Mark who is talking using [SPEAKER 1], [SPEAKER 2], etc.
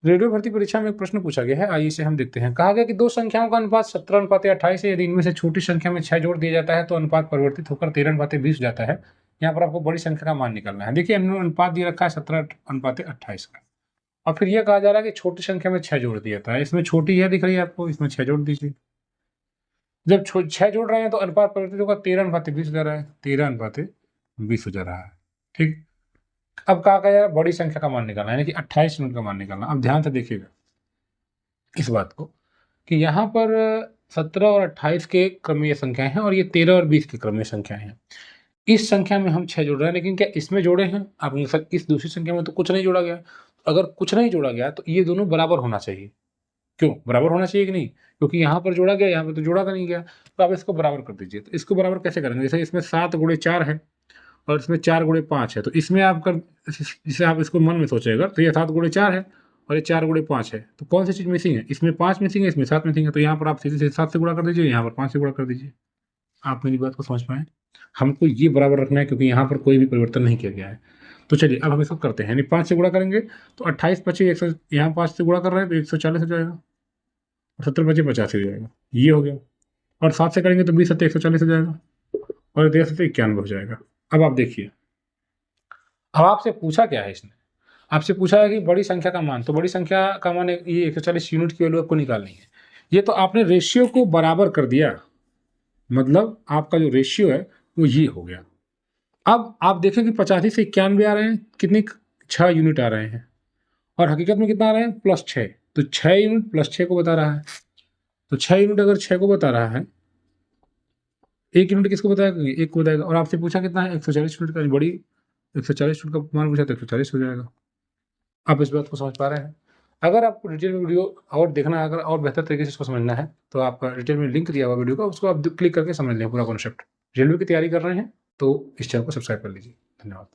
[SPEAKER 1] Radio भर्ती परीक्षा में एक प्रश्न पूछा गया है, आइए इसे हम देखते हैं। कहा गया कि दो संख्याओं का अनुपात 17:28 है। यदि इनमें से छोटी संख्या में 6 जोड़ दिया जाता है तो अनुपात परिवर्तित होकर 13:20 हो जाता है। यहाँ पर आपको बड़ी संख्या का मान निकालना है। देखिए अनुपात दिया रखा है 17:28 का, और फिर यह कहा जा रहा है कि छोटी संख्या में 6 जोड़ दिया जाता है। इसमें छोटी है दिख रही है आपको, इसमें 6 जोड़ दीजिए। जब 6 जोड़ रहे हैं तो अनुपात परिवर्तित होगा 13:20 हो जा रहा है, 13:20 हो जा रहा है। ठीक, अब कहा गया बड़ी संख्या का मान निकालना है, यानी कि 28 यूनिट का मान निकालना। अब ध्यान से देखिएगा इस बात को कि यहाँ पर 17 और 28 के क्रमीय संख्याएं हैं और ये 13 और 20 के क्रमीय संख्याएं हैं। इस संख्या में हम 6 जोड़ रहे हैं, लेकिन क्या इसमें जोड़े हैं? आप इस दूसरी संख्या में तो कुछ नहीं जोड़ा गया। अगर कुछ नहीं जोड़ा गया तो ये दोनों बराबर होना चाहिए। क्यों बराबर होना चाहिए कि नहीं? क्योंकि यहाँ पर जोड़ा गया, यहाँ पर तो जोड़ा का नहीं गया। तो आप इसको बराबर कर दीजिए। तो इसको बराबर कैसे करेंगे? जैसे इसमें 7 गुणे 4 है और इसमें 4 गुणे 5 है, तो इसमें आप कर, जिसे आप इसको मन में सोचेगा तो ये 7 गुणे 4 है और ये 4 गुणे 5 है, तो कौन सी चीज़ मिसिंग है? इसमें 5 मिसिंग है, इसमें 7 मिसिंग है। तो यहाँ पर आप सीधे सीधे 7 से गुणा कर दीजिए, यहाँ पर 5 से गुणा कर दीजिए। आप मेरी बात को समझ पाए? हमको ये बराबर रखना है क्योंकि यहाँ पर कोई भी परिवर्तन नहीं किया गया है। तो चलिए अब हम इसको करते हैं, यानी 5 से गुणा करेंगे तो 28 पचे 100, यहाँ 5 से गुणा कर रहे हैं तो 140 हो जाएगा और 70 पचे 85 हो जाएगा, ये हो गया। और 7 से करेंगे तो 20 सत्ते 140 हो जाएगा और 13 सत्ते 91 हो जाएगा। अब आप देखिए, अब आपसे पूछा क्या है इसने? आपसे पूछा है कि बड़ी संख्या का मान, तो बड़ी संख्या का मान ये 140 यूनिट की वैल्यू आपको निकालनी है। ये तो आपने रेशियो को बराबर कर दिया, मतलब आपका जो रेशियो है वो ये हो गया। अब आप देखें कि 85 से 91 आ रहे हैं, कितनी 6 यूनिट आ रहे हैं, और हकीकत में कितना आ रहे हैं? +6। तो 6 यूनिट +6 को बता रहा है। तो 6 यूनिट अगर 6 को बता रहा है, 1 यूनिट किसको बताएगा? 1 को बताएगा। और आपसे पूछा कितना है? 140 यूनिट का। बड़ी 140 यूनिट का मान पूछा तो 140 हो जाएगा। आप इस बात को समझ पा रहे हैं? अगर आपको डिटेल में वीडियो और देखना है, अगर और बेहतर तरीके से इसको समझना है, तो आपका डिटेल में लिंक दिया हुआ वीडियो का, उसको आप क्लिक करके समझ लें पूरा कॉन्सेप्ट। रेलवे की तैयारी कर रहे हैं तो इस चैनल को सब्सक्राइब कर लीजिए। धन्यवाद।